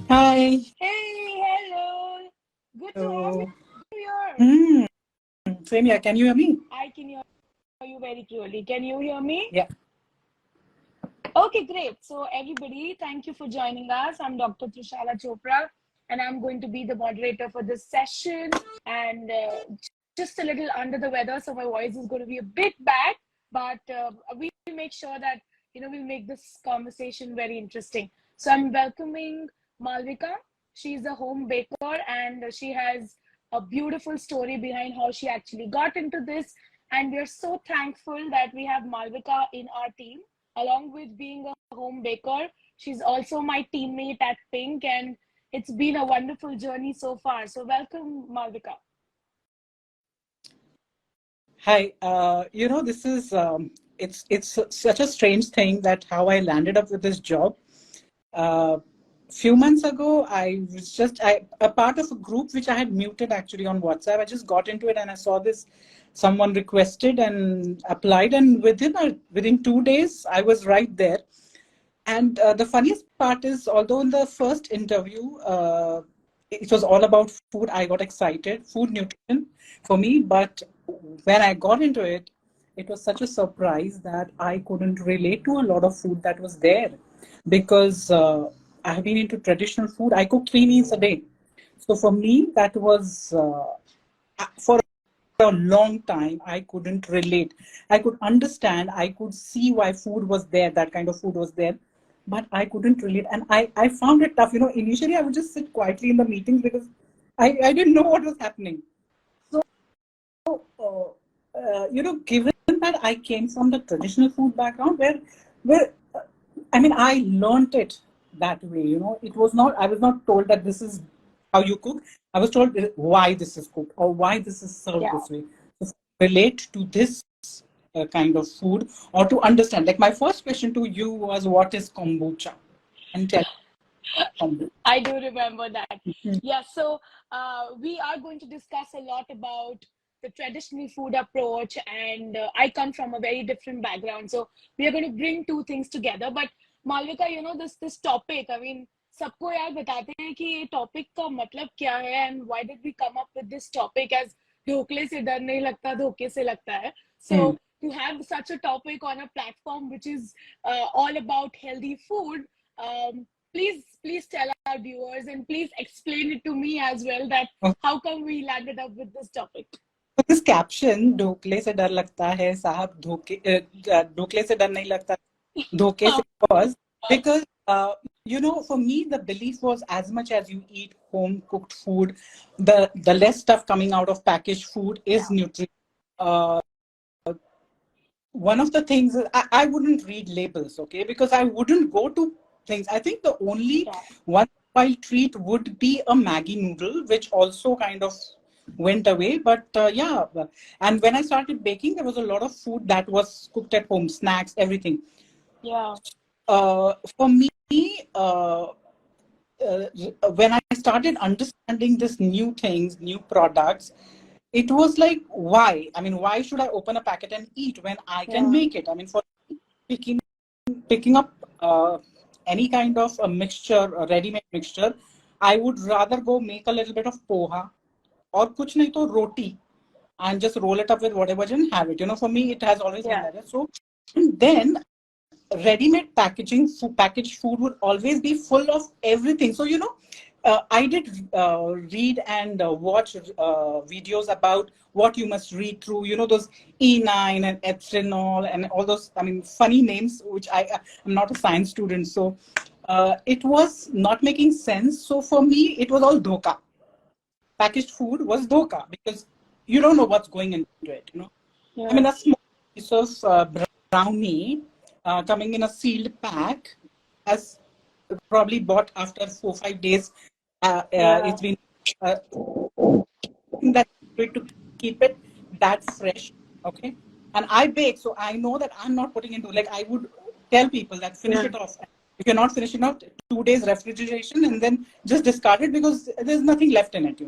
Hi. Hey, hello. Good to have So, you here. same here. Can you hear me? I can hear you very clearly. Can you hear me? Yeah. Okay, great. So, everybody, thank you for joining us. I'm Dr. Trishala Chopra, and I'm going to be the moderator for this session. And just a little under the weather, so my voice is going to be a bit bad, but we'll make sure that we'll make this conversation very interesting. So, I'm welcoming Malvika. She's a home baker, and she has a beautiful story behind how she actually got into this. And we're so thankful that we have Malvika in our team along with being a home baker. She's also my teammate at Pynk, and it's been a wonderful journey so far. So, welcome, Malvika. Hi. This is it's such a strange thing that how I landed up with this job. Few months ago, I was just a part of a group which I had muted actually on WhatsApp. I just got into it and I saw this. Someone requested and applied, and within 2 days, I was right there. And the funniest part is, although in the first interview, it was all about food, I got excited, food nutrition for me. But when I got into it, it was such a surprise that I couldn't relate to a lot of food that was there because I have been into traditional food. I cook 3 meals a day. So for me, that was for a long time, I couldn't relate. I could understand, I could see why food was there, that kind of food was there, but I couldn't relate. And I found it tough. Initially I would just sit quietly in the meetings because I didn't know what was happening. So, given that I came from the traditional food background where I mean, I learned it that way. It was not, I was not told that this is how you cook. I was told why this is cooked or why this is served Yeah. this way. So relate to this kind of food or to understand. Like my first question to you was, what is kombucha? And tell kombucha. I do remember that. Mhm. Yeah, so we are going to discuss a lot about the traditional food approach, and I come from a very different background. So we are going to bring two things together. But Malvika, this topic, I mean, सबको यार बताते हैं कि ये topic का मतलब क्या है and why did we come up with this topic as ढोकले से डर नहीं लगता धोखे से लगता है सो to have such a topic on a platform which is all about healthy food, please tell our viewers and please explain it to me as well that Okay. how come we landed up with this topic. So this caption, ढोकले से डर लगता है साहब ढोकले से डर नहीं लगता धोखे se, was because for me the belief was, as much as you eat home cooked food, the less stuff coming out of packaged food is nutritious. uh, one of the things is I wouldn't read labels, okay, because I wouldn't go to things. I think the only one while treat would be a Maggie noodle, which also kind of went away. But yeah, and when I started baking, there was a lot of food that was cooked at home, snacks, everything. Yeah. For me, uh, when I started understanding this new things, new products, it was like, why? I mean, why should I open a packet and eat when I can make it? I mean, for picking picking up any kind of a mixture, a ready-made mixture, I would rather go make a little bit of poha or kuch nahi to roti and just roll it up with whatever and have it. For me, it has always been like that. So then ready-made packaged food would always be full of everything. So I did read and watch videos about what you must read through, those E9 and ethanol and all those, I mean, funny names, which I'm not a science student. So it was not making sense. So for me, it was all dhoka. Packaged food was dhoka because you don't know what's going into it, I mean, a small piece of brownie coming in a sealed pack, as probably bought after 4 5 days. It's been that to keep it that fresh, okay. And I bake, so I know that I'm not putting into, like, I would tell people that finish it off. If you're not finishing out, 2 days refrigeration and then just discard it because there's nothing left in it,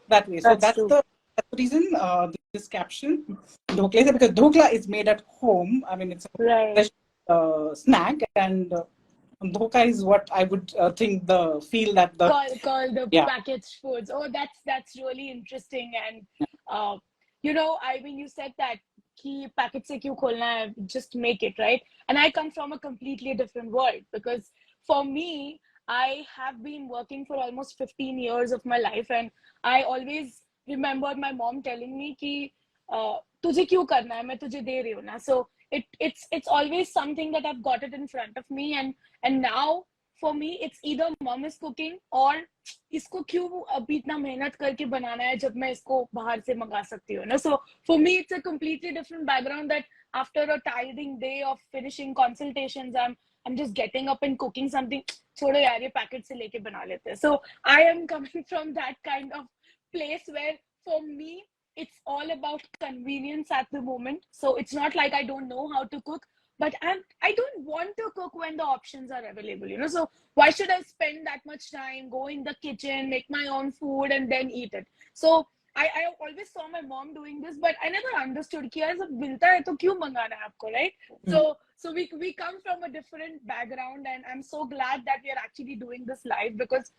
that way. So that's the that's the reason this caption, Dhokle, se, because Dhokla is made at home. I mean, it's a Right. fresh snack, and Dhoka is what I would think the feel that the Call the yeah. packaged foods. Oh, that's really interesting. And you know, I mean, you said that कि packet se क्यों खोलना है, just make it, right? And I come from a completely different world, because for me, I have been working for almost 15 years of my life, and I always remembered my mom telling me कि तुझे क्यों करना है, मैं तुझे दे रही हूँ ना. So it's always something that I've got it in front of me, and now for me it's either mom is cooking or इसको क्यों अभी इतना मेहनत करके बनाना है जब मैं इसको बाहर से मंगा सकती हूँ ना. So for me it's a completely different background, that after a tiring day of finishing consultations, I'm just getting up and cooking something. छोड़ो यार, ये पैकेट से लेके बना लेते हैं. So I am coming from that kind of place where for me it's all about convenience at the moment. So it's not like I don't know how to cook, but I don't want to cook when the options are available, you know. So why should I spend that much time, go in the kitchen, make my own food, and then eat it? So I always saw my mom doing this, but I never understood कि यार जब मिलता है तो क्यों मंगाना है आपको, right? So we come from a different background, and I'm so glad that we are actually doing this live, because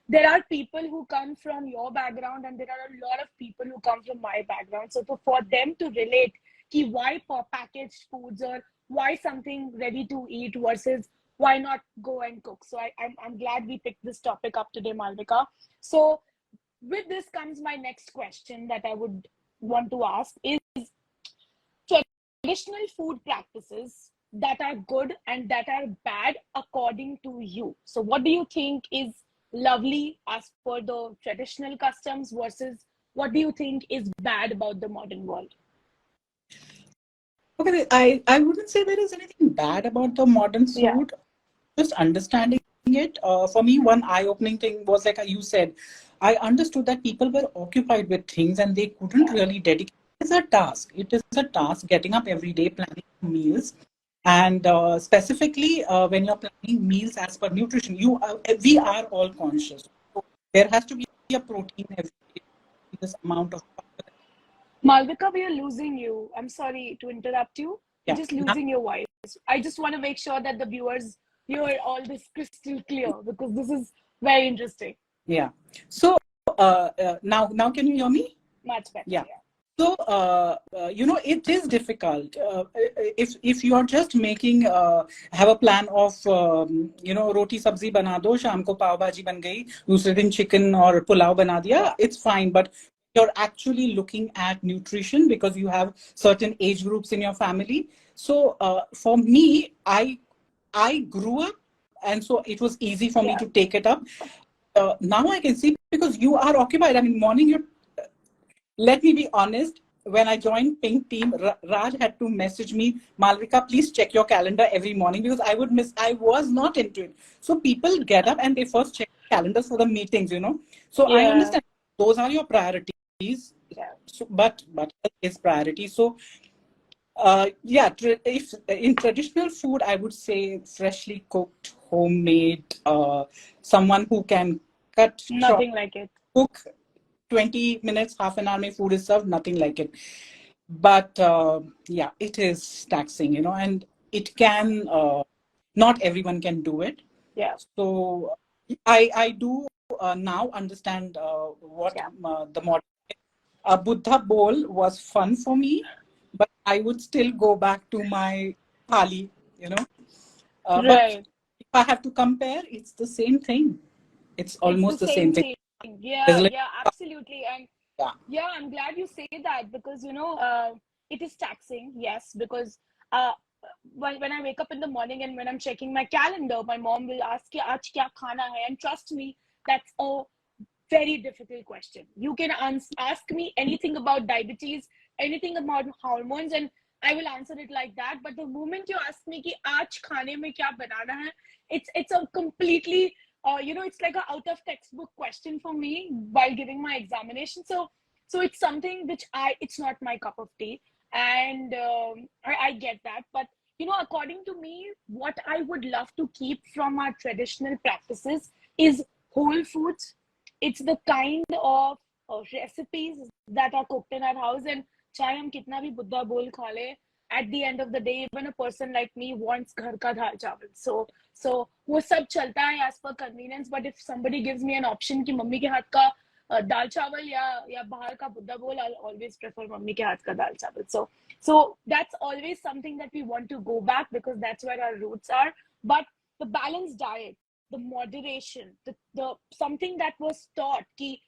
there are people who come from your background, and there are a lot of people who come from my background. So for them to relate ki why packaged foods, or why something ready to eat versus why not go and cook. So I'm glad we picked this topic up today, Malvika. So with this comes my next question that I would want to ask is traditional food practices that are good and that are bad according to you. So what do you think is lovely as per the traditional customs versus what do you think is bad about the modern world? Okay, I wouldn't say there is anything bad about the modern Yeah. food. Just understanding it. For me, one eye-opening thing was like you said, I understood that people were occupied with things and they couldn't really dedicate. It's a task. It is a task getting up every day, planning meals. And specifically, when you're planning meals as per nutrition, we are all conscious. So there has to be a protein every day, this amount of. Malvika, we are losing you. I'm sorry to interrupt you. We're Yeah. just losing your voice. I just want to make sure that the viewers hear all this crystal clear, because this is very interesting. Yeah. So now can you hear me? Much better. Yeah. So it is difficult if you are just making have a plan of roti sabzi bana do, sham ko pav bhaji ban gayi, dusre din chicken or pulao bana diya, it's fine. But you're actually looking at nutrition because you have certain age groups in your family. So for me, I grew up, and so it was easy for me to take it up. Now I can see because you are occupied. I mean, morning let me be honest. When I joined Pynk team, Raj had to message me, Malvika, please check your calendar every morning, because I would miss. I was not into it. So people get up and they first check calendars for the meetings, you know. So I understand those are your priorities. So, but health is priority. So if in traditional food, I would say freshly cooked, homemade, someone who can cut Nothing like it. cook 20 minutes, half an hour, mein food is served, nothing like it. But yeah, it is taxing, you know, and it can, not everyone can do it. Yeah. So I do now understand what the modern. Buddha bowl was fun for me, but I would still go back to my thali, you know. But if I have to compare, it's the same thing. It's almost the same thing. Yeah, absolutely. And yeah, I'm glad you say that, because, you know, it is taxing, yes, because when I wake up in the morning and when I'm checking my calendar, my mom will ask, aaj kya khana hai? And trust me, that's a very difficult question. You can ask me anything about diabetes, anything about hormones, and I will answer it like that. But the moment you ask me ki aaj khane mein kya banana hai, it's a completely it's like a out of textbook question for me while giving my examination. So it's something which it's not my cup of tea, and I get that. But you know, according to me, what I would love to keep from our traditional practices is whole foods. It's the kind of recipes that are cooked in our house, and चाहे हम कितना भी बुद्धा बोल खा ले, at the end of the day, even a person like me wants घर का दाल चावल. So वो सब चलता है as per convenience. But if somebody gives me an option कि मम्मी के हाथ का दाल चावल या बाहर का बुद्धा बोल, I'll always prefer मम्मी के हाथ का दाल चावल. So that's always something that we want to go back, because that's where our roots are. But the balanced diet, the moderation, the something that was taught कि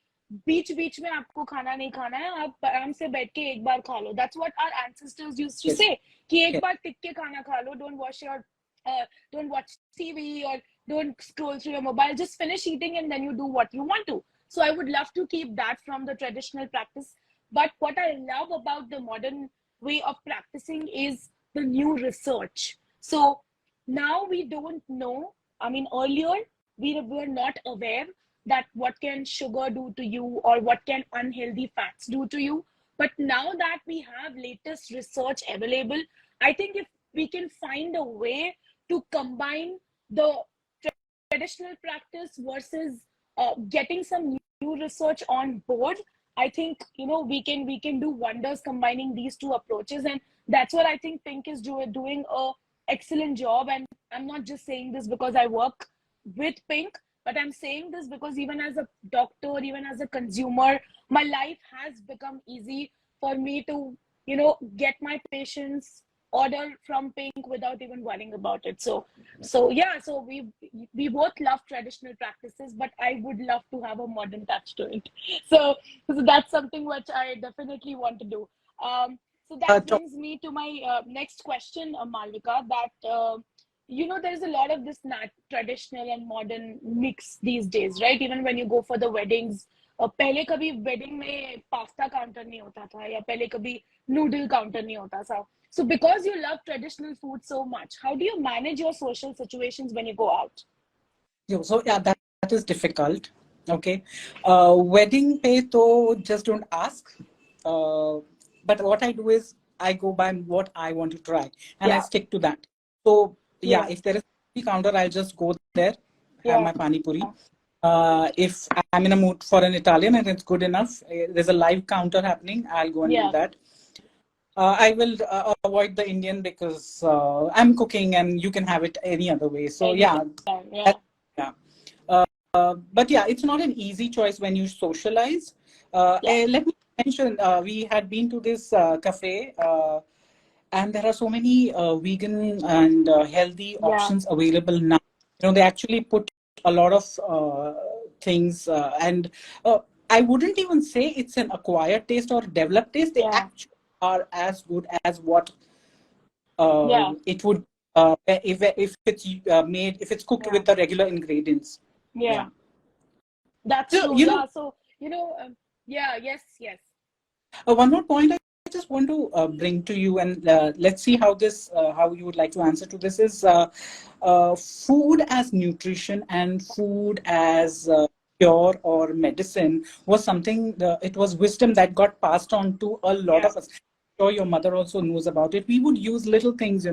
बीच बीच में आपको खाना नहीं खाना है, आप आराम से बैठ के एक बार खा लो. That's what our ancestors used to say, कि एक बार टिक के खाना खा लो. Don't watch TV or don't scroll through your mobile. Just finish eating and then you do what you want to. So I would love to keep that from the traditional practice. But what I love about the modern way of practicing is the new research. So now we don't know. I mean, earlier we were not aware that what can sugar do to you or what can unhealthy fats do to you. But now that we have latest research available, I think if we can find a way to combine the traditional practice versus getting some new research on board, I think we can do wonders combining these two approaches. And that's what I think Pynk is doing a excellent job. And I'm not just saying this because I work with Pynk, but I'm saying this because even as a doctor, even as a consumer, my life has become easy for me to get my patients order from Pynk without even worrying about it. So we both love traditional practices, but I would love to have a modern touch to it. So that's something which I definitely want to do. So that brings me to my next question, Malvika, that there's a lot of this traditional and modern mix these days, right? Even when you go for the weddings, पहले कभी wedding में pasta counter नहीं होता था, या पहले कभी noodle counter नहीं होता था. So because you love traditional food so much, how do you manage your social situations when you go out? So yeah, that is difficult. Okay. Wedding pay to just don't ask. But what I do is I go by what I want to try and I stick to that. So yeah, if there is a counter, I'll just go there, have my pani puri. If I'm in a mood for an Italian and it's good enough, there's a live counter happening, I'll go and do that. I will avoid the Indian because I'm cooking and you can have it any other way. So but yeah, it's not an easy choice when you socialize. Let me mention, we had been to this cafe and there are so many vegan and healthy options available now. They actually put a lot of things and I wouldn't even say it's an acquired taste or developed taste. They actually are as good as what it would if it's made, if it's cooked with the regular ingredients. That's true. So yes. One more point I just want to bring to you, and let's see how you would like to answer to this, is food as nutrition and food as cure or medicine was something, it was wisdom that got passed on to a lot of us. I'm sure your mother also knows about it. We would use little things,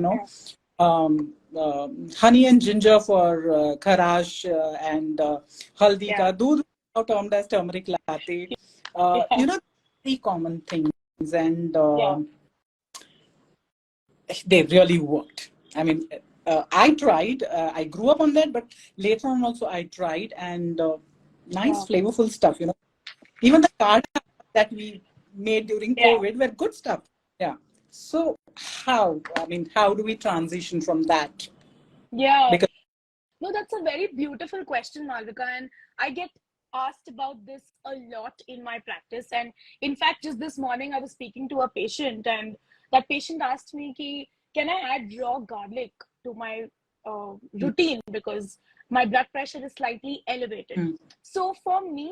honey and ginger for kharash and haldi ka doodh, termed as turmeric latte. Very common things, and they really worked. I mean, I tried. I grew up on that, but later on also I tried, and nice flavorful stuff. Even the cards that we made during COVID were good stuff. Yeah. So how do we transition from that? Because no, that's a very beautiful question, Malvika, and I get asked about this a lot in my practice. And in fact, just this morning I was speaking to a patient, and that patient asked me, can I add raw garlic to my routine because my blood pressure is slightly elevated. So for me,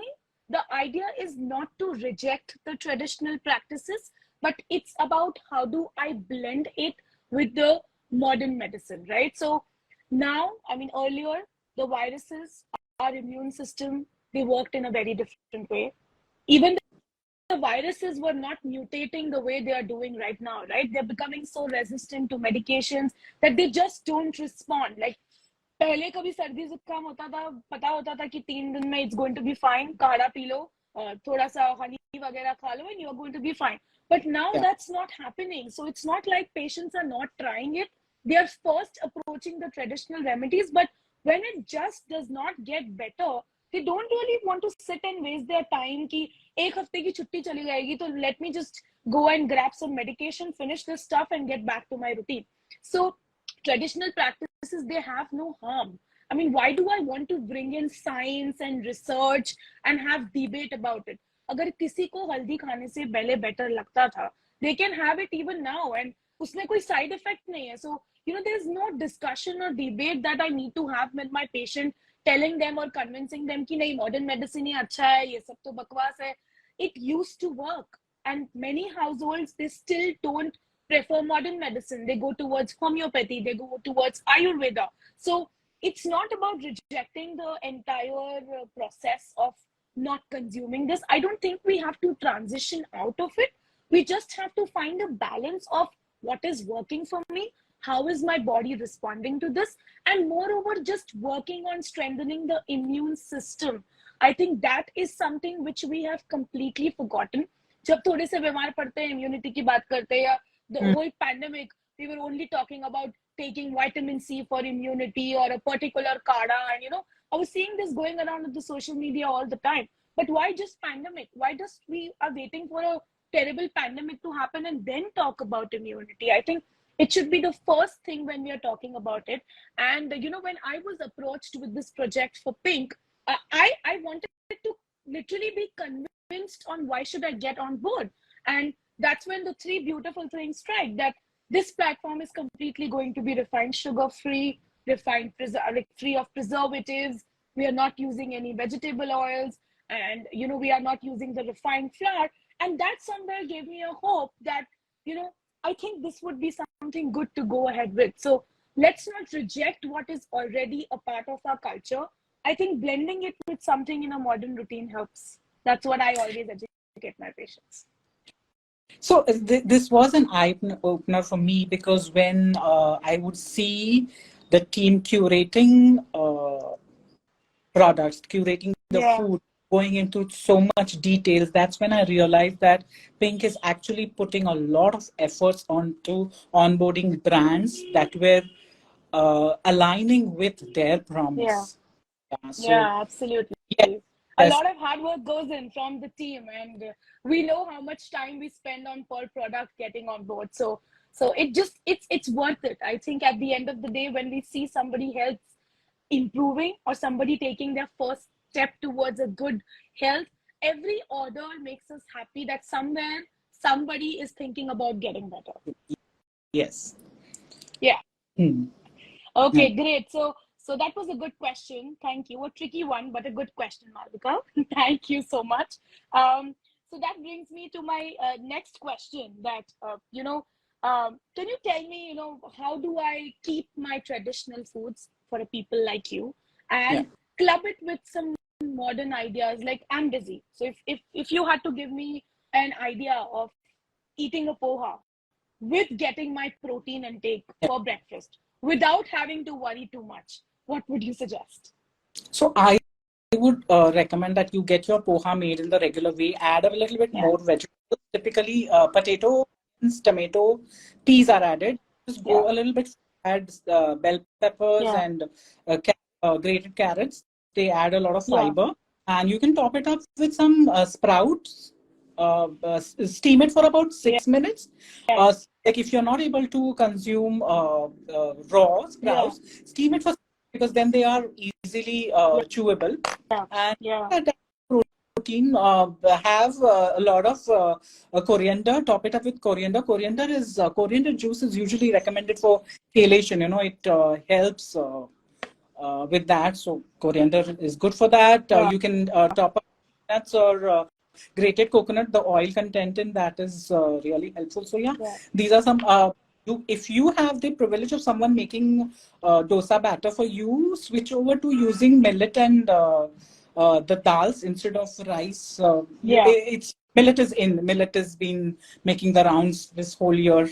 the idea is not to reject the traditional practices, but it's about how do I blend it with the modern medicine, right? So now, earlier, the viruses, our immune system, they worked in a very different way. Even the viruses were not mutating the way they are doing right now, right? They're becoming so resistant to medications that they just don't respond. Like, पहले कभी सर्दी जुकाम होता था, पता होता था कि 3 दिन में it's going to be fine, काढ़ा P low, thoda sa honey वगैरह खा लो and you're going to be fine. But now that's not happening. So it's not like patients are not trying it. They are first approaching the traditional remedies, but when it just does not get better, they don't really want to sit and waste their time कि एक हफ्ते की छुट्टी चली जाएगी तो let me just go and grab some medication, finish this stuff and get back to my routine. So traditional practices, they have no harm. I mean, why do I want to bring in science and research and have debate about it? अगर किसी को हल्दी खाने से पहले better लगता था, they can have it even now and उसमें कोई side effect नहीं है. So, you know, there's no discussion or debate that I need to have with my patient, telling them or convincing them कि नहीं modern medicine ही अच्छा है, ये सब तो बकवास है. It used to work, and many households, they still don't prefer modern medicine. They go towards homeopathy, they go towards Ayurveda. So it's not about rejecting the entire process of not consuming this. I don't think we have to transition out of it. We just have to find a balance of what is working for me, how is my body responding to this, and moreover, just working on strengthening the immune system. I think that is something which we have completely forgotten. जब थोड़े से बीमार पड़ते हैं, immunity की बात करते हैं, या the whole pandemic, we were only talking about taking vitamin C for immunity or a particular kada, and you know, I was seeing this going around on the social media all the time. But why just pandemic? Why just we are waiting for a terrible pandemic to happen and then talk about immunity? I think it should be the first thing when we are talking about it. And you know, when I was approached with this project for Pynk, I wanted to literally be convinced on why should I get on board. And that's when the three beautiful things strike, that this platform is completely going to be refined sugar free, refined free of preservatives. We are not using any vegetable oils, and you know, we are not using the refined flour. And that somewhere gave me a hope that, you know, I think this would be something good to go ahead with. So let's not reject what is already a part of our culture. I think blending it with something in a modern routine helps. That's what I always educate my patients. So this was an eye opener for me, because when I would see the team curating products, curating the food, going into so much details, that's when I realized that Pynk is actually putting a lot of efforts onto onboarding brands that were aligning with their promise. Absolutely. A lot of hard work goes in from the team, and we know how much time we spend on per product getting on board. So it's worth it. I think at the end of the day, when we see somebody else improving or somebody taking their first step towards a good health, every order makes us happy that somewhere somebody is thinking about getting better. Yes. Yeah. Okay, great. So that was a good question. Thank you. A tricky one, but a good question, Malvika. Thank you so much. So that brings me to my next question. That you know, can you tell me, you know, how do I keep my traditional foods for a people like you and club it with some modern ideas? Like, I'm busy, so if you had to give me an idea of eating a poha with getting my protein intake for breakfast without having to worry too much, what would you suggest? So I would recommend that you get your poha made in the regular way. Add a little bit more vegetables. Typically, potato, tomato, peas are added. Just go a little bit. Add bell peppers and grated carrots. They add a lot of fiber, and you can top it up with some sprouts. Steam it for about 6 minutes. Like if you're not able to consume raw sprouts, steam it for, because then they are easily chewable. And that protein, have a lot of coriander. Top it up with coriander. Coriander juice is usually recommended for chelation. You know, it helps with that. So coriander is good for that. You can top up nuts or grated coconut. The oil content in that is really helpful. So these are some. If you have the privilege of someone making dosa batter for you, switch over to using millet and the dals instead of rice. It's millet is in. Millet has been making the rounds this whole year.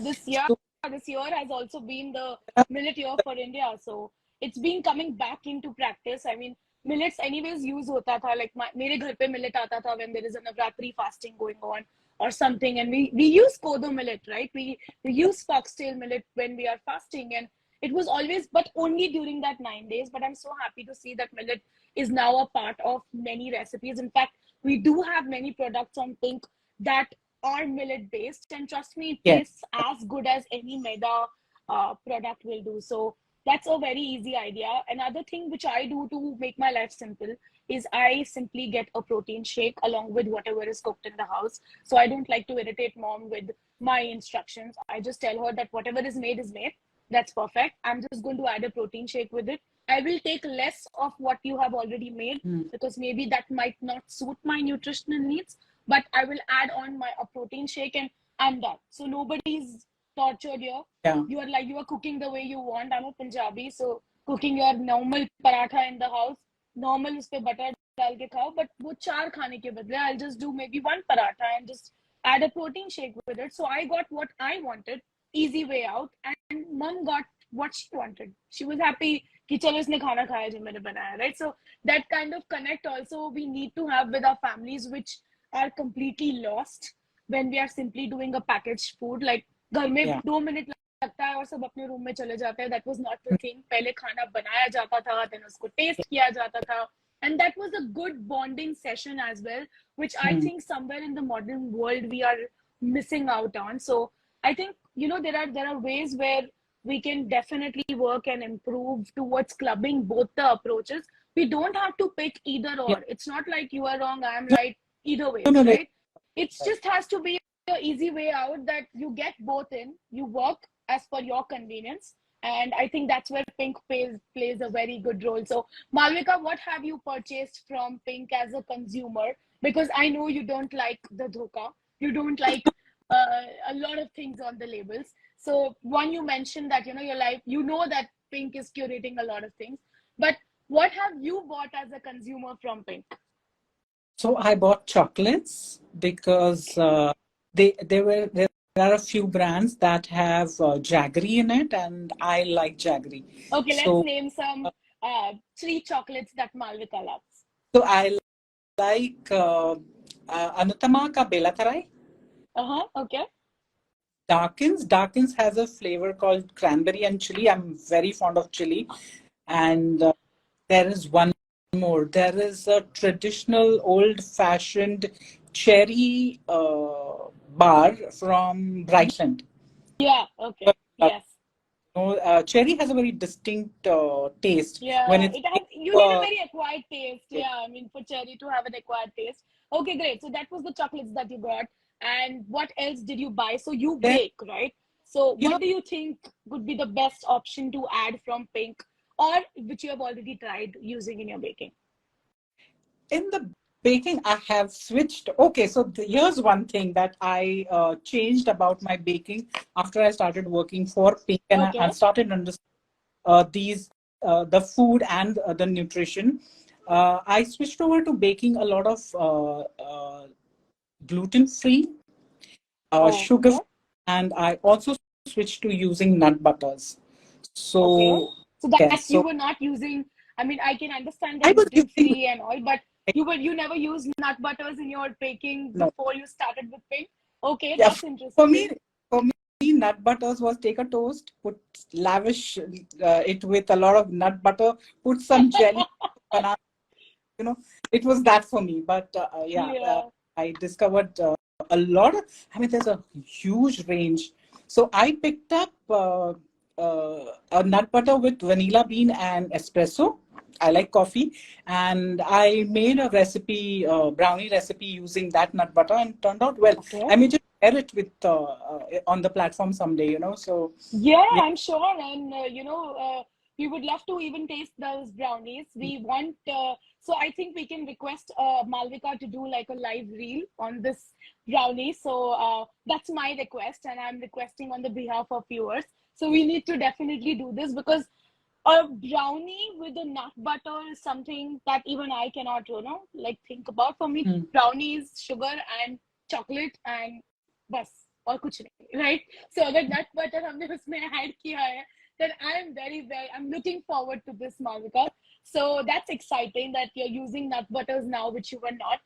This year has also been the millet year for India. So it's been coming back into practice. I mean, millets anyways use hota tha, like mere ghar pe millet aata tha when there is a Navratri fasting going on or something, and we use kodo millet, right? We use foxtail millet when we are fasting, and it was always, but only during that 9 days. But I'm so happy to see that millet is now a part of many recipes. In fact, we do have many products on Pynk that are millet based, and trust me, it Yes. tastes as good as any maida product will do. So that's a very easy idea. Another thing which I do to make my life simple is I simply get a protein shake along with whatever is cooked in the house. So I don't like to irritate mom with my instructions. I just tell her that whatever is made is made. That's perfect. I'm just going to add a protein shake with it. I will take less of what you have already made because maybe that might not suit my nutritional needs, but I will add on my a protein shake and I'm done. So nobody's tortured here. Yeah. You are cooking the way you want. I'm a Punjabi, so cooking your normal paratha in the house, normal उसपे butter डाल के खाओ, but वो चार खाने के बदले I'll just do maybe one paratha and just add a protein shake with it. So I got what I wanted, easy way out, and mom got what she wanted. She was happy कि चलो इसने खाना खाया जो मैंने बनाया, right? So that kind of connect also we need to have with our families, which are completely lost when we are simply doing a packaged food. Like घर में 2 मिनट लगता है और सब अपने रूम में चले जाते हैं. That was not the thing. पहले खाना बनाया जाता था, then उसको taste किया जाता था, and that was a good bonding session as well, which I think somewhere in the modern world we are missing out on. So I think there are ways where we can definitely work and improve towards clubbing both the approaches. We don't have to pick either or. It's not like you are wrong, I am right, either ways, right? It just has to be an easy way out that you get both in, you work as per your convenience. And I think that's where Pynk plays a very good role. So Malvika, what have you purchased from Pynk as a consumer? Because I know you don't like the dhoka, you don't like a lot of things on the labels. So one, you mentioned that your life, that Pynk is curating a lot of things, but what have you bought as a consumer from Pynk? So I bought chocolates because there are a few brands that have jaggery in it, and I like jaggery. Okay, let's name some 3 chocolates that Malvika loves. So I like Anutama ka Belatarai. Okay. Darkins has a flavor called cranberry and chili. I'm very fond of chili. And there is one more. There is a traditional old-fashioned cherry bar from Brightland. Yeah, okay. Yes. Cherry has a very distinct taste. Yeah, when you need a very acquired taste. Yeah, I mean, for cherry to have an acquired taste. Okay, great. So that was the chocolates that you got. And what else did you buy? So you bake, right? So what do you think would be the best option to add from Pynk, or which you have already tried using in your baking? In the baking, I have switched. Okay, so here's one thing that I changed about my baking after I started working for Pynk, and I started understanding the food and the nutrition. I switched over to baking a lot of gluten-free, sugar, and I also switched to using nut butters. So, you were not using. I mean, I can understand the gluten-free and all, but you never used nut butters in your baking before you started with Pynk. Okay, that's interesting. For me, nut butters was take a toast, lavish it with a lot of nut butter, put some jelly, banana. It was that for me. But I discovered a lot of. I mean, there's a huge range. So I picked up a nut butter with vanilla bean and espresso. I like coffee, and I made a recipe, brownie recipe using that nut butter, and it turned out well. I may just share it with on the platform someday, So I'm sure, and we would love to even taste those brownies. We want, so I think we can request Malvika to do like a live reel on this brownie. So that's my request, and I'm requesting on the behalf of viewers. So we need to definitely do this, because a brownie with a nut butter is something that even I cannot, think about. For me, brownie is sugar and chocolate and bas, और कुछ नहीं, right? So अगर nut butter हमने उसमें add किया है, then I'm I'm looking forward to this, Malvika. So that's exciting that you're using nut butters now, which you were not.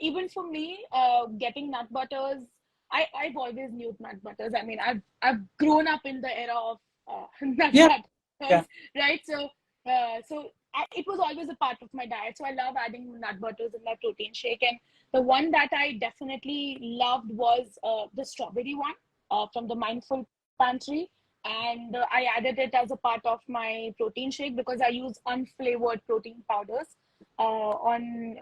Even for me, getting nut butters, I've always knew nut butters. I mean, I've grown up in the era of nut Yeah. butters, right? So it was always a part of my diet. So I love adding nut butters in my protein shake. And the one that I definitely loved was the strawberry one from the Mindful Pantry. And I added it as a part of my protein shake because I use unflavored protein powders on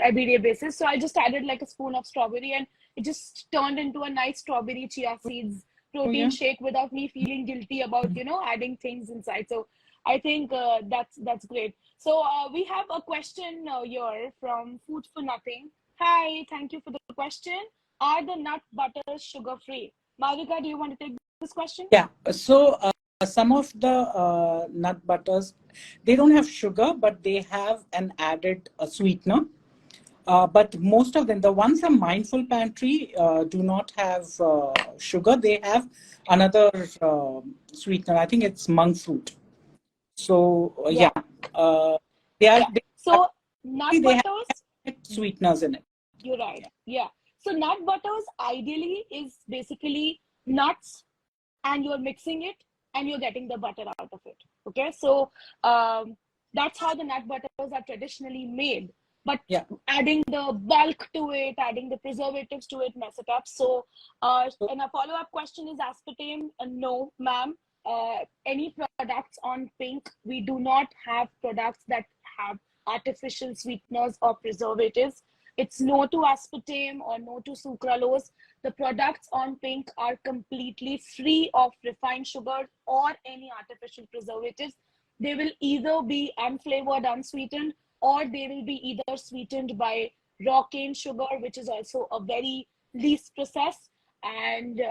everyday basis. So I just added like a spoon of strawberry, and it just turned into a nice strawberry chia seeds protein shake without me feeling guilty about adding things inside. So I think that's great. So we have a question here from Food for Nothing. Hi, thank you for the question. Are the nut butters sugar free? Malvika, do you want to take this question? Yeah. So some of the nut butters, they don't have sugar, but they have an added sweetener. But most of them, the ones from Mindful Pantry, do not have sugar. They have another sweetener. I think it's monk fruit. So yeah, they are. Yeah. So nut They butters, have sweeteners in it. you're right. Yeah. So nut butters ideally is basically nuts, and you're mixing it and you're getting the butter out of it. Okay. So that's how the nut butters are traditionally made. But adding the bulk to it, adding the preservatives to it, mess it up. So, and a follow-up question is aspartame. No, ma'am. Any products on Pynk, we do not have products that have artificial sweeteners or preservatives. It's no to aspartame or no to sucralose. The products on Pynk are completely free of refined sugar or any artificial preservatives. They will either be unflavored, unsweetened, or they will be either sweetened by raw cane sugar, which is also a very least processed, and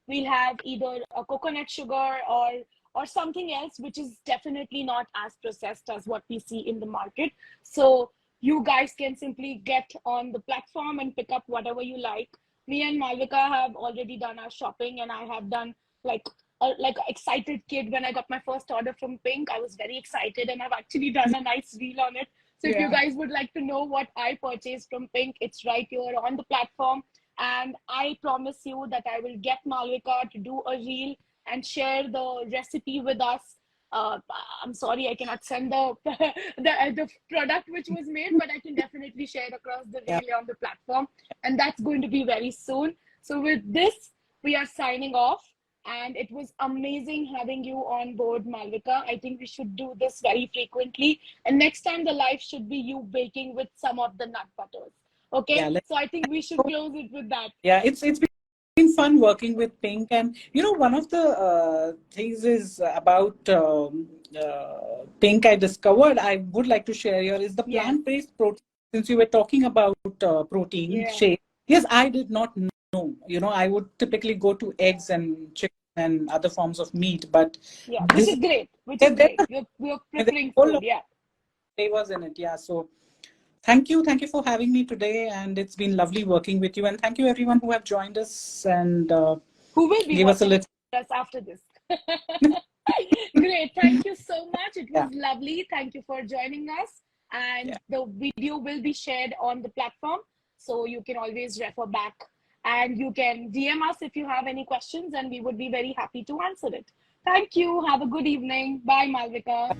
we'll have either a coconut sugar or something else which is definitely not as processed as what we see in the market. So you guys can simply get on the platform and pick up whatever you like. Me and Malvika have already done our shopping, and I have done like an excited kid when I got my first order from Pynk. I was very excited, and I've actually done a nice reel on it. So if you guys would like to know what I purchased from Pynk, it's right here on the platform. And I promise you that I will get Malvika to do a reel and share the recipe with us. I'm sorry, I cannot send the product which was made, but I can definitely share it across the reel on the platform. And that's going to be very soon. So with this, we are signing off. And it was amazing having you on board, Malvika. I think we should do this very frequently. And next time the live should be you baking with some of the nut butters. Okay? Yeah, so I think we should close it with that. Yeah, it's been fun working with Pynk. And, one of the things is about Pynk I discovered, I would like to share here, is the plant-based protein. Since you were talking about protein shake. Yes, I did not know. I would typically go to eggs and chicken and other forms of meat, but which is great. Which is great. You're preparing food, flavors in it, So thank you for having me today, and it's been lovely working with you. And thank you everyone who have joined us and who will be watching us after this. Great, thank you so much. It was lovely. Thank you for joining us. And the video will be shared on the platform, so you can always refer back. And you can DM us if you have any questions, and we would be very happy to answer it. Thank you. Have a good evening. Bye, Malvika.